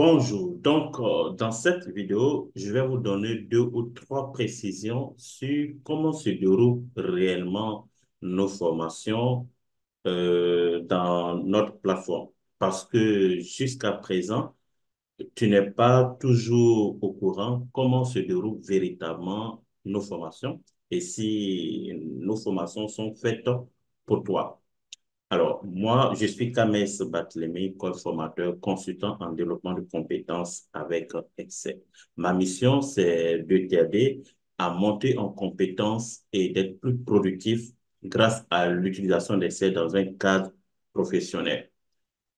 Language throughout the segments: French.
Bonjour. Dans cette vidéo, je vais vous donner deux ou trois précisions sur comment se déroulent réellement nos formations dans notre plateforme. Parce que jusqu'à présent, tu n'es pas toujours au courant comment se déroulent véritablement nos formations et si nos formations sont faites pour toi. Alors, moi, je suis Kames Barthélémy, coach formateur, consultant en développement de compétences avec Excel. Ma mission, c'est de t'aider à monter en compétences et d'être plus productif grâce à l'utilisation d'Excel dans un cadre professionnel.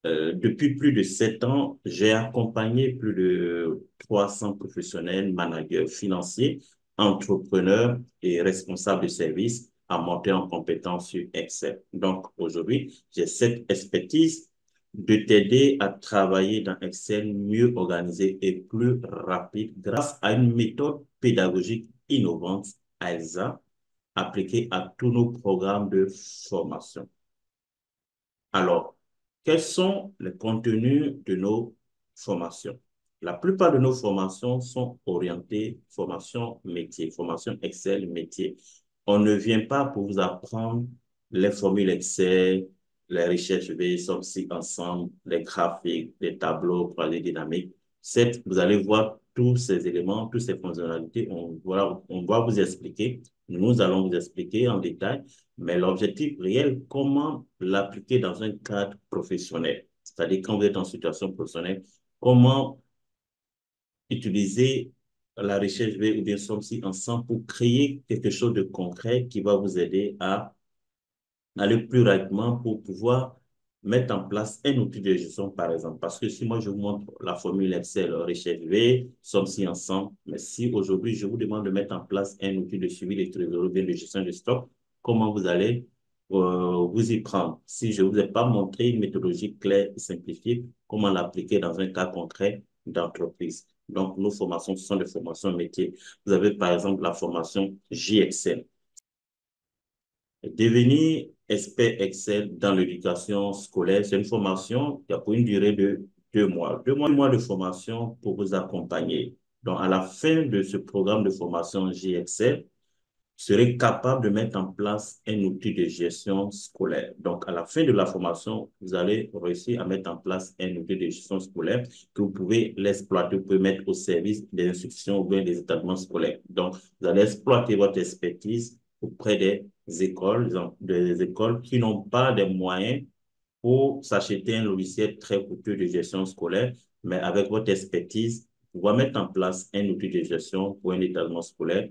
Depuis plus de 7 ans, j'ai accompagné plus de 300 professionnels, managers financiers, entrepreneurs et responsables de services à monter en compétence sur Excel. Donc, aujourd'hui, j'ai cette expertise de t'aider à travailler dans Excel mieux organisé et plus rapide grâce à une méthode pédagogique innovante, ALSA, appliquée à tous nos programmes de formation. Alors, quels sont les contenus de nos formations? La plupart de nos formations sont orientées formation métier, formation Excel métier. On ne vient pas pour vous apprendre les formules Excel, les recherches V, ci ensemble, les graphiques, les tableaux, croisés dynamiques. Vous allez voir tous ces éléments, toutes ces fonctionnalités. On va vous expliquer. Nous allons vous expliquer en détail, mais l'objectif réel, comment l'appliquer dans un cadre professionnel. C'est-à-dire quand vous êtes en situation professionnelle, comment utiliser la recherche V ou bien ci ensemble pour créer quelque chose de concret qui va vous aider à aller plus rapidement pour pouvoir mettre en place un outil de gestion, par exemple. Parce que si moi, je vous montre la formule Excel, recherche V, ci ensemble, mais si aujourd'hui, je vous demande de mettre en place un outil de suivi des trésoreries, bien de gestion de stock, comment vous allez vous y prendre? Si je ne vous ai pas montré une méthodologie claire et simplifiée, comment l'appliquer dans un cas concret d'entreprise. Donc, nos formations, ce sont des formations métiers. Vous avez, par exemple, la formation JXL. Devenir expert Excel dans l'éducation scolaire, c'est une formation qui a pour une durée de 2 mois. 2 mois de formation pour vous accompagner. Donc, à la fin de ce programme de formation JXL, vous serez capable de mettre en place un outil de gestion scolaire. Donc, à la fin de la formation, vous allez réussir à mettre en place un outil de gestion scolaire que vous pouvez l'exploiter, vous pouvez mettre au service des institutions ou bien des établissements scolaires. Donc, vous allez exploiter votre expertise auprès des écoles qui n'ont pas des moyens pour s'acheter un logiciel très coûteux de gestion scolaire, mais avec votre expertise, pouvoir mettre en place un outil de gestion pour un établissement scolaire.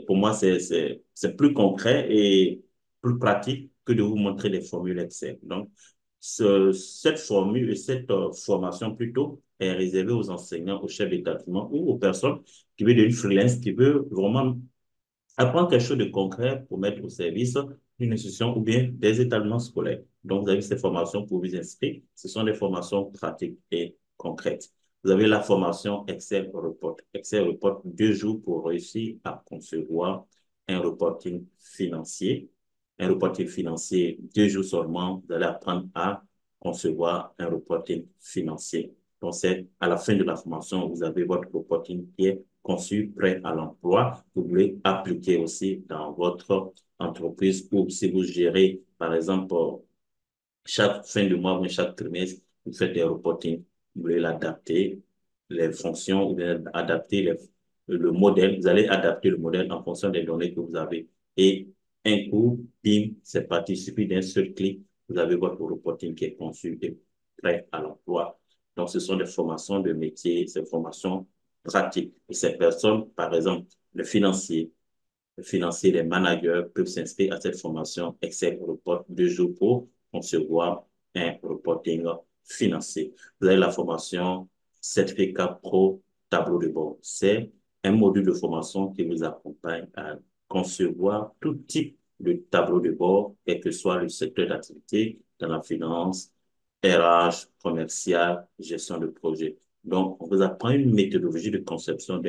Pour moi, c'est plus concret et plus pratique que de vous montrer des formules Excel. Donc, cette formule et cette formation plutôt est réservée aux enseignants, aux chefs d'établissement ou aux personnes qui veulent une freelance, qui veulent vraiment apprendre quelque chose de concret pour mettre au service d'une institution ou bien des établissements scolaires. Donc, vous avez ces formations pour vous inscrire. Ce sont des formations pratiques et concrètes. Vous avez la formation Excel Report. Excel Report, 2 jours pour réussir à concevoir un reporting financier. Un reporting financier, 2 jours seulement, vous allez apprendre à concevoir un reporting financier. Donc, c'est à la fin de la formation, vous avez votre reporting qui est conçu, prêt à l'emploi. Vous voulez appliquer aussi dans votre entreprise ou si vous gérez, par exemple, chaque fin de mois ou chaque trimestre, vous faites des reporting. Vous voulez l'adapter, les fonctions, vous voulez adapter le modèle. Vous allez adapter le modèle en fonction des données que vous avez. Et un coup, bim, c'est parti. Il suffit d'un seul clic. Vous avez votre reporting qui est conçu et prêt à l'emploi. Donc, ce sont des formations de métier, ces formations pratiques. Et ces personnes, par exemple, le financier, les managers peuvent s'inscrire à cette formation Excel Report 2 jours pour concevoir un reporting financier. Vous avez la formation certificat pro tableau de bord. C'est un module de formation qui vous accompagne à concevoir tout type de tableau de bord, quel que soit le secteur d'activité, dans la finance, RH, commercial, gestion de projet. Donc, on vous apprend une méthodologie de conception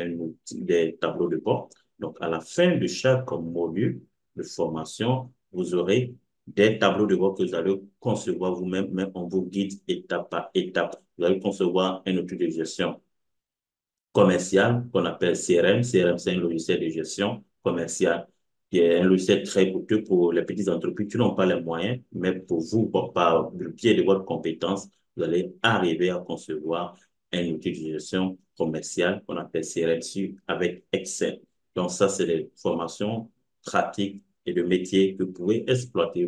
des tableaux de bord. Donc, à la fin de chaque module de formation, vous aurez des tableaux de bord que vous allez concevoir vous-même, mais on vous guide étape par étape. Vous allez concevoir un outil de gestion commercial qu'on appelle CRM. CRM, c'est un logiciel de gestion commerciale qui est un logiciel très coûteux pour les petites entreprises qui n'ont pas les moyens, mais pour vous, par le biais de votre compétence, vous allez arriver à concevoir un outil de gestion commerciale qu'on appelle CRM avec Excel. Donc ça, c'est des formations pratiques et de métiers que vous pouvez exploiter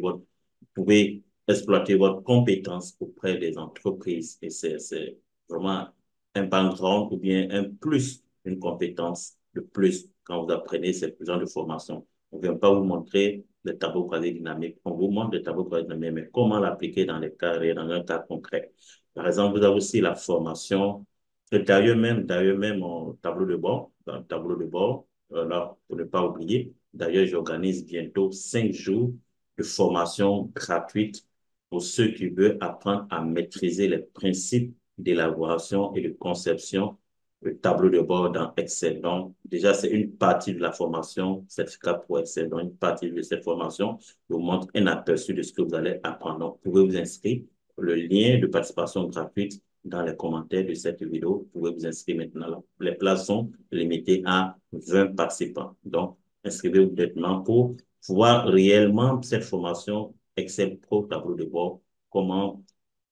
votre compétence auprès des entreprises. Et c'est vraiment un background ou bien un plus, une compétence de plus quand vous apprenez ce genre de formation. On ne vient pas vous montrer le tableau croisé dynamique, on vous montre le tableau croisé dynamique, mais comment l'appliquer dans les cas réels, dans un cas concret. Par exemple, vous avez aussi la formation, et d'ailleurs même en tableau de bord, dans le tableau de bord, là, pour ne pas oublier, d'ailleurs, j'organise bientôt 5 jours de formation gratuite pour ceux qui veulent apprendre à maîtriser les principes d'élaboration et de conception de tableau de bord dans Excel. Donc, déjà, c'est une partie de la formation certificat pour Excel. Donc, une partie de cette formation vous montre un aperçu de ce que vous allez apprendre. Donc, vous pouvez vous inscrire. Le lien de participation gratuite dans les commentaires de cette vidéo. Vous pouvez vous inscrire maintenant. Les places sont limitées à 20 participants. Donc, inscrivez-vous maintenant pour voir réellement cette formation Excel Pro tableau de bord, comment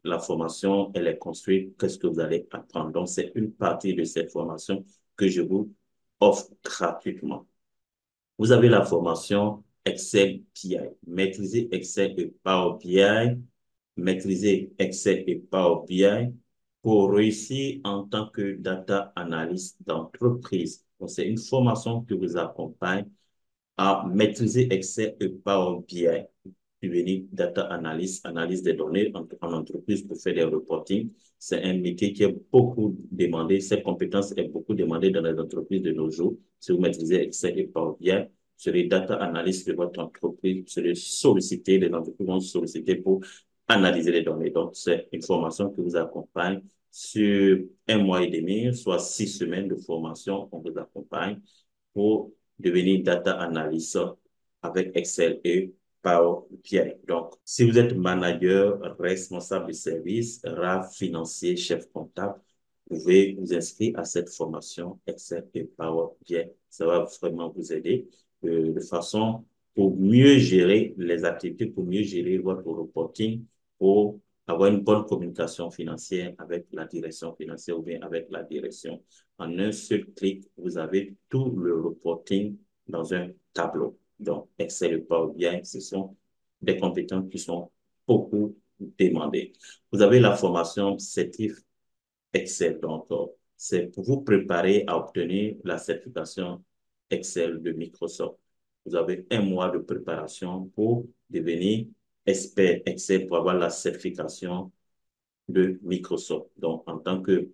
la formation, elle est construite, qu'est-ce que vous allez apprendre. Donc, c'est une partie de cette formation que je vous offre gratuitement. Vous avez la formation Excel BI. Maîtriser Excel et Power BI. Maîtriser Excel et Power BI pour réussir en tant que data analyst d'entreprise. Donc, c'est une formation qui vous accompagne à maîtriser Excel et Power BI, devenir data analyst, analyse des données en entreprise pour faire des reporting. C'est un métier qui est beaucoup demandé. Cette compétence est beaucoup demandée dans les entreprises de nos jours. Si vous maîtrisez Excel et Power BI, vous serez data analyst de votre entreprise, vous serez sollicité, les entreprises vont solliciter pour analyser les données. Donc, c'est une formation qui vous accompagne sur 1 mois et demi, soit 6 semaines de formation. On vous accompagne pour devenir data analyst avec Excel et Power BI. Donc, si vous êtes manager, responsable de service, RAF, financier, chef comptable, vous pouvez vous inscrire à cette formation Excel et Power BI. Ça va vraiment vous aider de façon pour mieux gérer les activités, pour mieux gérer votre reporting, pour avoir une bonne communication financière avec la direction financière ou bien avec la direction. En un seul clic, vous avez tout le reporting dans un tableau. Donc, Excel et Power BI, ce sont des compétences qui sont beaucoup demandées. Vous avez la formation certif Excel. Donc, c'est pour vous préparer à obtenir la certification Excel de Microsoft. Vous avez 1 mois de préparation pour devenir expert Excel pour avoir la certification de Microsoft. Donc,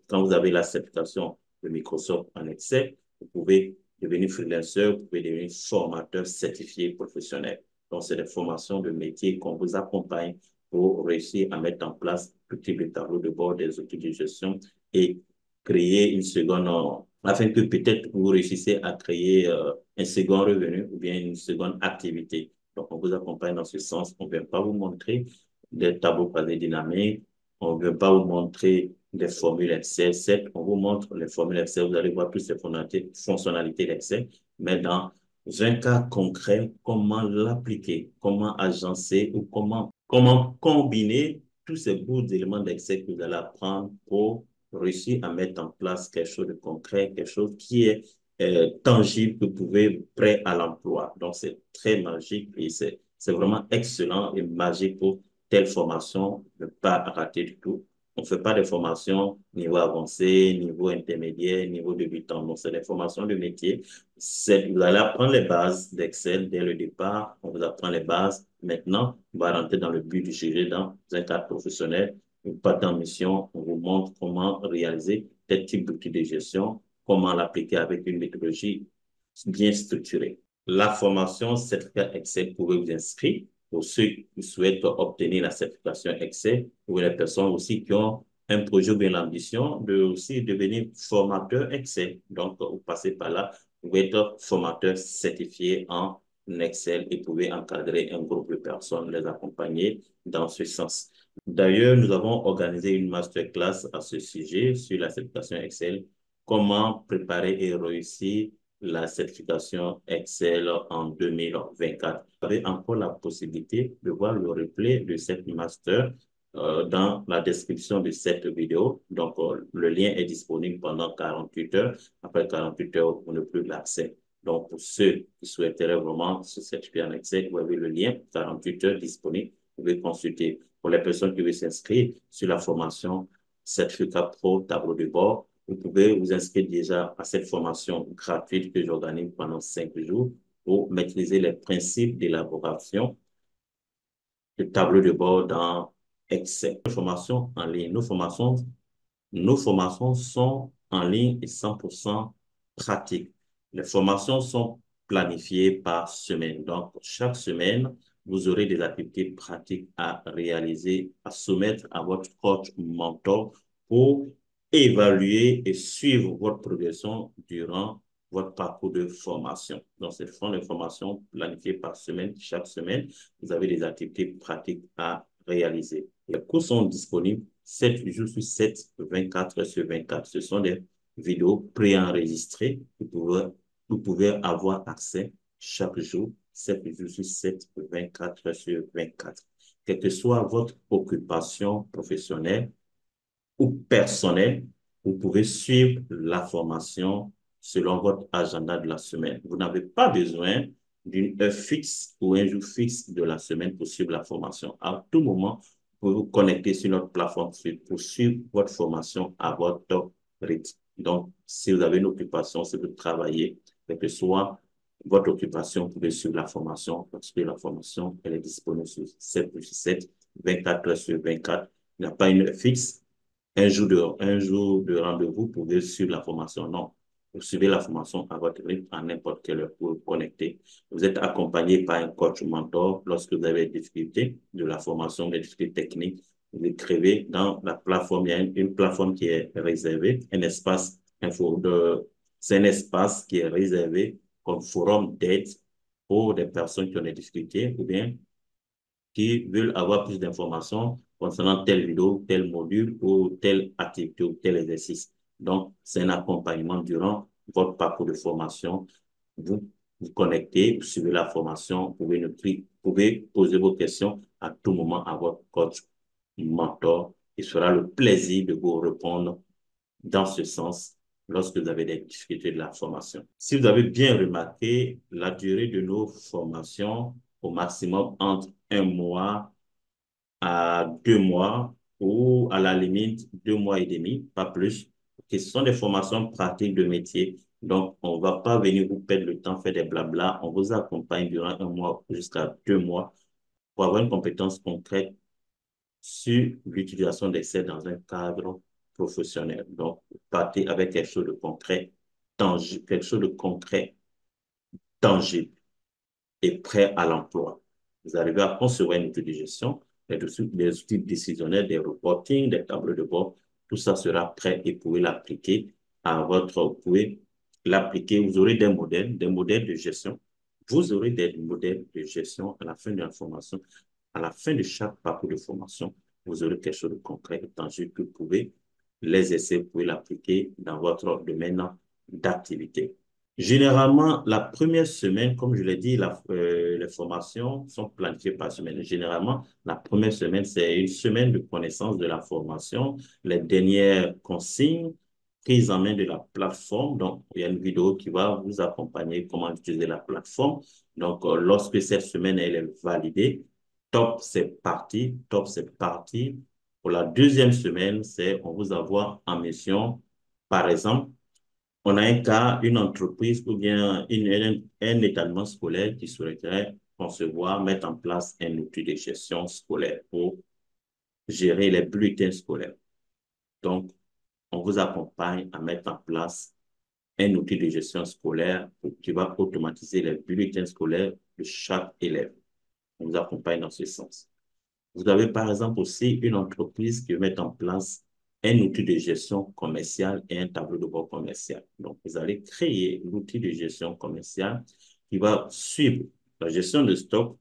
quand vous avez la certification de Microsoft en Excel, vous pouvez devenir freelancer, vous pouvez devenir formateur certifié professionnel. Donc, c'est des formations de métier qu'on vous accompagne pour réussir à mettre en place tout type de tableau de bord, des outils de gestion et créer une seconde, afin que peut-être vous réussissez à créer un second revenu ou bien une seconde activité. Donc, on vous accompagne dans ce sens. On ne vient pas vous montrer des tableaux croisés dynamiques. On ne veut pas vous montrer des formules Excel. Certes, on vous montre les formules Excel. Vous allez voir toutes ces fonctionnalités d'Excel. Mais dans un cas concret, comment l'appliquer, comment agencer ou comment combiner tous ces bouts d'éléments d'Excel que vous allez apprendre pour réussir à mettre en place quelque chose de concret, quelque chose qui est tangible, que vous pouvez prêt à l'emploi. Donc, c'est très magique et c'est vraiment excellent et magique pour telle formation, ne pas rater du tout. On ne fait pas des formations niveau avancé, niveau intermédiaire, niveau débutant. Donc, c'est des formations de métier. Vous allez apprendre les bases d'Excel dès le départ. On vous apprend les bases. Maintenant, on va rentrer dans le but du sujet dans un cadre professionnel. Une partie en mission, on vous montre comment réaliser tel type d'outil de gestion, comment l'appliquer avec une méthodologie bien structurée. La formation certificat Excel, vous pouvez vous inscrire pour ceux qui souhaitent obtenir la certification Excel ou les personnes aussi qui ont un projet ou bien l'ambition de aussi devenir formateur Excel. Donc, vous passez par là, vous pouvez être formateur certifié en Excel et pouvez encadrer un groupe de personnes, les accompagner dans ce sens. D'ailleurs, nous avons organisé une masterclass à ce sujet sur la certification Excel, comment préparer et réussir la certification Excel en 2024. Vous avez encore la possibilité de voir le replay de cette master dans la description de cette vidéo. Donc, le lien est disponible pendant 48 heures. Après 48 heures, vous n'avez plus l'accès. Donc, pour ceux qui souhaiteraient vraiment se certifier en Excel, vous avez le lien 48 heures disponible. Vous pouvez consulter. Pour les personnes qui veulent s'inscrire sur la formation certificat pro tableau de bord, vous pouvez vous inscrire déjà à cette formation gratuite que j'organise pendant 5 jours pour maîtriser les principes d'élaboration de tableau de bord dans Excel. Formation en ligne. Nos formations sont en ligne et 100% pratiques. Les formations sont planifiées par semaine. Donc, chaque semaine, vous aurez des activités pratiques à réaliser, à soumettre à votre coach mentor pour évaluer et suivre votre progression durant votre parcours de formation. Donc, ce sont des formations planifiées par semaine. Chaque semaine, vous avez des activités pratiques à réaliser. Les cours sont disponibles 7 jours sur 7, 24 heures sur 24. Ce sont des vidéos préenregistrées. Vous pouvez avoir accès chaque jour, 7 jours sur 7, 24 heures sur 24. Quelle que soit votre occupation professionnelle ou personnelle, vous pouvez suivre la formation selon votre agenda de la semaine. Vous n'avez pas besoin d'une heure fixe ou un jour fixe de la semaine pour suivre la formation. À tout moment, vous pouvez vous connecter sur notre plateforme pour suivre votre formation à votre rythme. Donc, si vous avez une occupation, si vous travaillez, quelle que soit votre occupation, vous pouvez suivre la formation parce que la formation, elle est disponible sur 7 sur 7, 24 heures sur 24. Il n'y a pas une heure fixe. Un jour de rendez-vous, vous pouvez suivre la formation. Non, vous suivez la formation à votre rythme, à n'importe quelle heure, vous vous connectez. Vous êtes accompagné par un coach mentor lorsque vous avez des difficultés de la formation, des difficultés techniques. Vous écrivez dans la plateforme, il y a une plateforme qui est réservée, un espace c'est un espace qui est réservé comme forum d'aide pour des personnes qui ont des difficultés ou bien qui veulent avoir plus d'informations concernant telle vidéo, tel module ou telle activité ou tel exercice. Donc, c'est un accompagnement durant votre parcours de formation. Vous vous connectez, vous suivez la formation, vous pouvez poser vos questions à tout moment à votre coach, mentor. Il sera le plaisir de vous répondre dans ce sens lorsque vous avez des difficultés de la formation. Si vous avez bien remarqué, la durée de nos formations au maximum entre 1 mois à 2 mois ou à la limite 2 mois et demi, pas plus. Ce sont des formations pratiques de métier. Donc, on ne va pas venir vous perdre le temps, faire des blabla. On vous accompagne durant 1 mois jusqu'à 2 mois pour avoir une compétence concrète sur l'utilisation d'Excel dans un cadre professionnel. Donc, partez avec quelque chose de concret, tangible, quelque chose de concret, tangible et prêt à l'emploi. Vous arrivez à concevoir une outil de gestion, des outils décisionnels, des reporting, des tableaux de bord. Tout ça sera prêt et vous pouvez l'appliquer vous pouvez l'appliquer. Vous aurez des modèles de gestion. Vous aurez des modèles de gestion à la fin de la formation. À la fin de chaque parcours de formation, vous aurez quelque chose de concret et tangible que vous pouvez les essayer, vous pouvez l'appliquer dans votre domaine d'activité. Généralement, la première semaine, comme je l'ai dit, les formations sont planifiées par semaine. Généralement, la première semaine, c'est une semaine de connaissance de la formation, les dernières consignes, prise en main de la plateforme. Donc, il y a une vidéo qui va vous accompagner comment utiliser la plateforme. Donc, lorsque cette semaine, elle est validée, top, c'est parti. Top, c'est parti. Pour la deuxième semaine, on vous envoie en mission, par exemple, on a un cas, une entreprise ou bien un établissement scolaire qui souhaiterait concevoir, mettre en place un outil de gestion scolaire pour gérer les bulletins scolaires. Donc, on vous accompagne à mettre en place un outil de gestion scolaire qui va automatiser les bulletins scolaires de chaque élève. On vous accompagne dans ce sens. Vous avez par exemple aussi une entreprise qui met en place un outil de gestion commerciale et un tableau de bord commercial. Donc, vous allez créer l'outil de gestion commerciale qui va suivre La gestion de stock,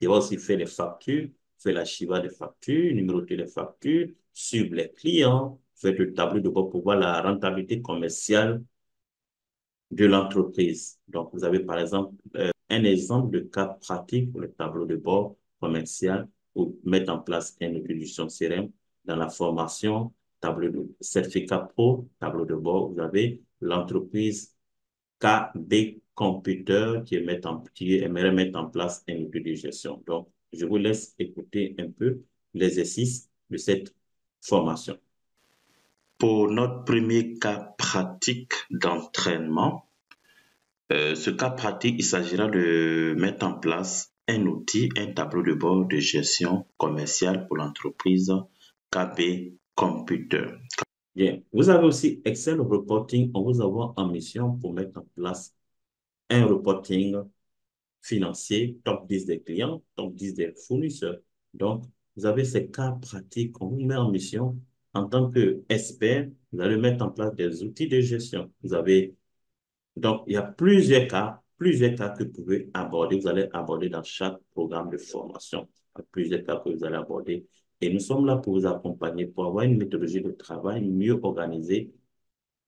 il va aussi faire les factures, faire l'archivage des factures, numéroter les factures, suivre les clients, faire le tableau de bord pour voir la rentabilité commerciale de l'entreprise. Donc, vous avez par exemple un exemple de cas pratique pour le tableau de bord commercial pour mettre en place une utilisation CRM dans la formation, tableau de certificat pro, tableau de bord. Vous avez l'entreprise KB Computer qui aimerait mettre en place un outil de gestion. Donc, je vous laisse écouter un peu l'exercice de cette formation. Pour notre premier cas pratique d'entraînement, ce cas pratique, il s'agira de mettre en place un outil, un tableau de bord de gestion commerciale pour l'entreprise KB Computer. Bien, vous avez aussi Excel Reporting. On vous envoie en mission pour mettre en place un reporting financier, top 10 des clients, top 10 des fournisseurs. Donc, vous avez ces cas pratiques qu'on vous met en mission. En tant qu'expert, vous allez mettre en place des outils de gestion. Vous avez donc, il y a plusieurs cas que vous pouvez aborder. Vous allez aborder dans chaque programme de formation. Il y a plusieurs cas que vous allez aborder. Et nous sommes là pour vous accompagner, pour avoir une méthodologie de travail mieux organisée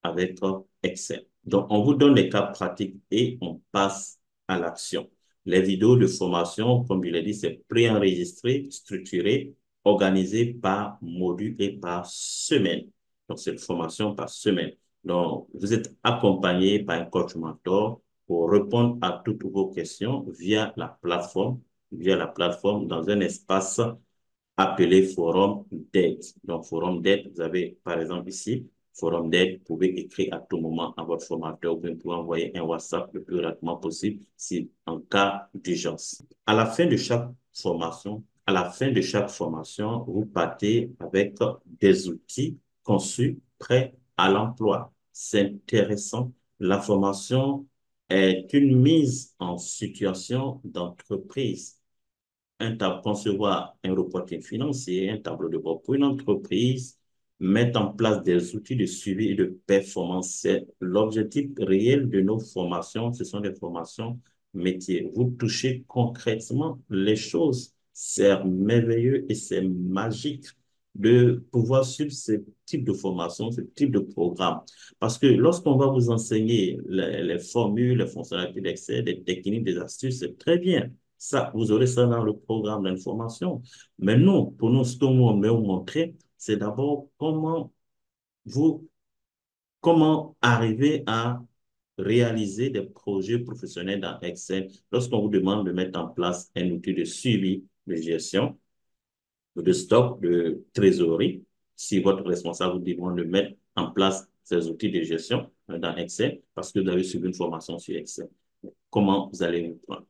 avec Excel. Donc, on vous donne les cas pratiques et on passe à l'action. Les vidéos de formation, comme je l'ai dit, c'est préenregistré, structuré, organisé par module et par semaine. Donc, c'est une formation par semaine. Donc, vous êtes accompagné par un coach mentor pour répondre à toutes vos questions via la plateforme dans un espace appelé forum d'aide. Donc, forum d'aide, vous avez par exemple ici, forum d'aide, vous pouvez écrire à tout moment à votre formateur ou bien vous pouvez envoyer un WhatsApp le plus rapidement possible si en cas d'urgence. À la fin de chaque formation, vous partez avec des outils conçus, prêts à l'emploi. C'est intéressant. La formation est une mise en situation d'entreprise concevoir un reporting financier, un tableau de bord pour une entreprise, mettre en place des outils de suivi et de performance. C'est l'objectif réel de nos formations. Ce sont des formations métiers. Vous touchez concrètement les choses. C'est merveilleux et c'est magique de pouvoir suivre ce type de formation, ce type de programme. Parce que lorsqu'on va vous enseigner les formules, les fonctionnalités d'Excel, des techniques, des astuces, c'est très bien. Ça, vous aurez ça dans le programme d'information. Mais nous, pour nous, ce qu'on veut vous montrer, c'est d'abord vous, comment arriver à réaliser des projets professionnels dans Excel lorsqu'on vous demande de mettre en place un outil de suivi de gestion, de stock, de trésorerie. Si votre responsable vous demande de mettre en place ces outils de gestion dans Excel, parce que vous avez suivi une formation sur Excel. Comment vous allez vous prendre?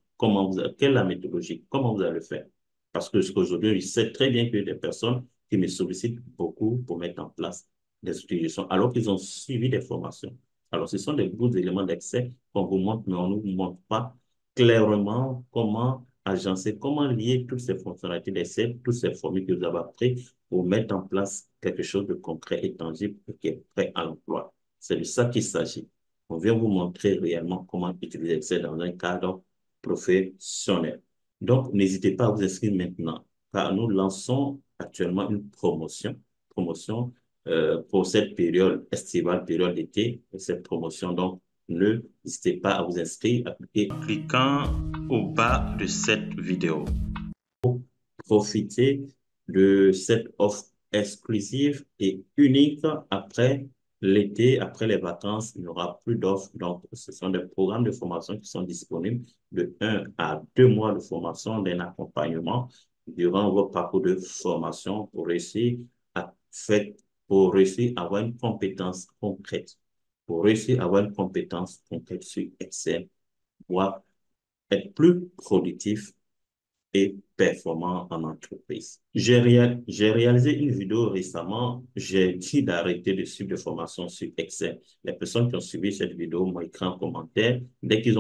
Quelle est la méthodologie? Comment vous allez le faire? Parce que aujourd'hui, je sais très bien qu'il y a des personnes qui me sollicitent beaucoup pour mettre en place des outils de gestion alors qu'ils ont suivi des formations. Alors, ce sont des bouts d'éléments d'Excel qu'on vous montre, mais on ne vous montre pas clairement comment agencer, comment lier toutes ces fonctionnalités d'Excel, toutes ces formules que vous avez apprises pour mettre en place quelque chose de concret et tangible qui est prêt à l'emploi. C'est de ça qu'il s'agit. On vient vous montrer réellement comment utiliser Excel dans un cadre professionnel. Donc, n'hésitez pas à vous inscrire maintenant, car nous lançons actuellement une promotion pour cette période estivale, période d'été, cette promotion. Donc, n'hésitez pas à vous inscrire en cliquant au bas de cette vidéo. Profitez de cette offre exclusive et unique après l'été, après les vacances, il n'y aura plus d'offres. Donc, ce sont des programmes de formation qui sont disponibles de 1 à 2 mois de formation, d'un accompagnement durant votre parcours de formation pour réussir à avoir une compétence concrète. Pour réussir à avoir une compétence concrète sur Excel, pour être plus productif et performant en entreprise. J'ai réalisé une vidéo récemment, j'ai dit d'arrêter de suivre des formations sur Excel. Les personnes qui ont suivi cette vidéo m'ont écrit en commentaire, dès que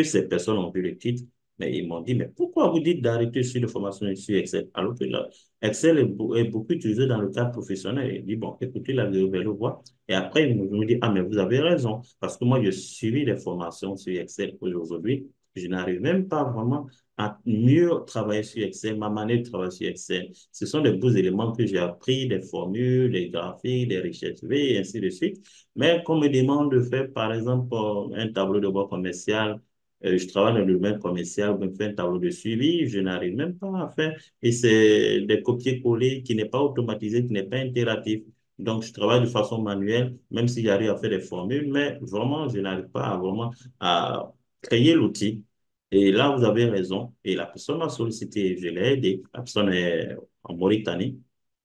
ces personnes ont vu le titre, Mais ils m'ont dit, mais pourquoi vous dites d'arrêter sur les formations sur Excel? Alors que là, Excel est beaucoup utilisé dans le cadre professionnel. Il dit, bon, écoutez, là, vous allez le voir. Et après, ils me disent, ah, mais vous avez raison. Parce que moi, je suivi des formations sur Excel aujourd'hui. Je n'arrive même pas vraiment à mieux travailler sur Excel, ma manière de travailler sur Excel. Ce sont des beaux éléments que j'ai appris, des formules, des graphiques, des recherches V, et ainsi de suite. Mais qu'on me demande de faire, par exemple, un tableau de bord commercial, je travaille dans le domaine commercial, je me fais un tableau de suivi, je n'arrive même pas à faire. Et c'est des copier-coller qui n'est pas automatisé, qui n'est pas interactif. Donc, je travaille de façon manuelle, même si j'arrive à faire des formules, mais vraiment, je n'arrive pas à vraiment à créer l'outil. Et là, vous avez raison. Et la personne m'a sollicité, je l'ai aidé. La personne est en Mauritanie.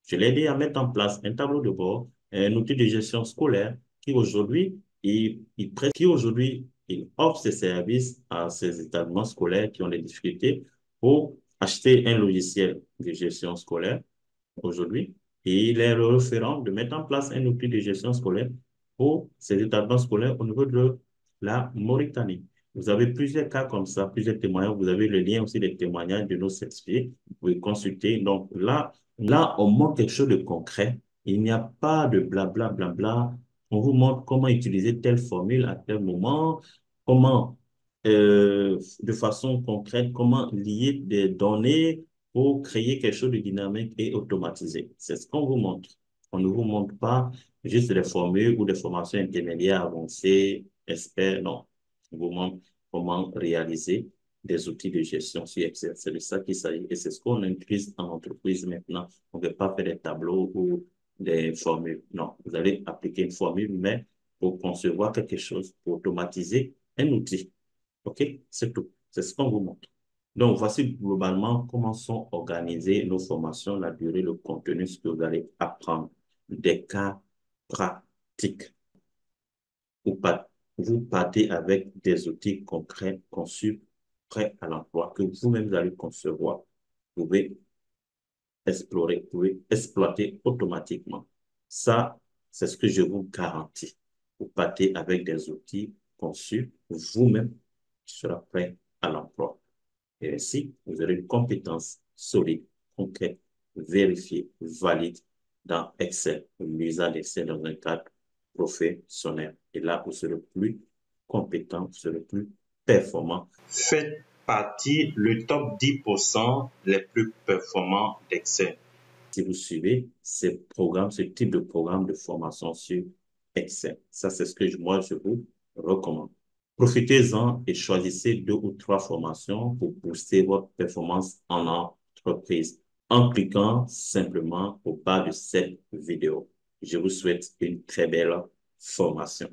Je l'ai aidé à mettre en place un tableau de bord, un outil de gestion scolaire qui aujourd'hui, qui aujourd'hui, il offre ses services à ces établissements scolaires qui ont des difficultés pour acheter un logiciel de gestion scolaire aujourd'hui. Et il est le référent de mettre en place un outil de gestion scolaire pour ces établissements scolaires au niveau de la Mauritanie. Vous avez plusieurs cas comme ça, plusieurs témoignages. Vous avez le lien aussi des témoignages de nos certifiés. Vous pouvez consulter. Donc là, on montre quelque chose de concret. Il n'y a pas de blabla, blabla. On vous montre comment utiliser telle formule à tel moment, comment, de façon concrète, comment lier des données pour créer quelque chose de dynamique et automatisé. C'est ce qu'on vous montre. On ne vous montre pas juste des formules ou des formations intermédiaires avancées, experts, non. On vous montre comment réaliser des outils de gestion sur Excel. C'est de ça qu'il s'agit et c'est ce qu'on utilise en entreprise maintenant. On ne veut pas faire des tableaux ou des formules. Non, vous allez appliquer une formule, mais pour concevoir quelque chose, pour automatiser un outil. OK? C'est tout. C'est ce qu'on vous montre. Donc, voici globalement comment sont organisées nos formations, la durée, le contenu, ce que vous allez apprendre. Des cas pratiques. Vous partez avec des outils concrets, conçus, prêts à l'emploi, que vous-même vous allez concevoir. Vous pouvez explorer, vous pouvez exploiter automatiquement. Ça, c'est ce que je vous garantis. Vous partez avec des outils conçus, vous-même, qui sera prêt à l'emploi. Et ainsi, vous aurez une compétence solide, concrète, vérifiée, valide dans Excel, l'usage d'Excel dans un cadre professionnel. Et là, vous serez plus compétent, vous serez plus performant. Faites partie le top 10% les plus performants d'Excel. Si vous suivez ces programmes, ce type de programme de formation sur Excel. Ça, c'est ce que moi, je vous recommande. Profitez-en et choisissez 2 ou 3 formations pour booster votre performance en entreprise en cliquant simplement au bas de cette vidéo. Je vous souhaite une très belle formation.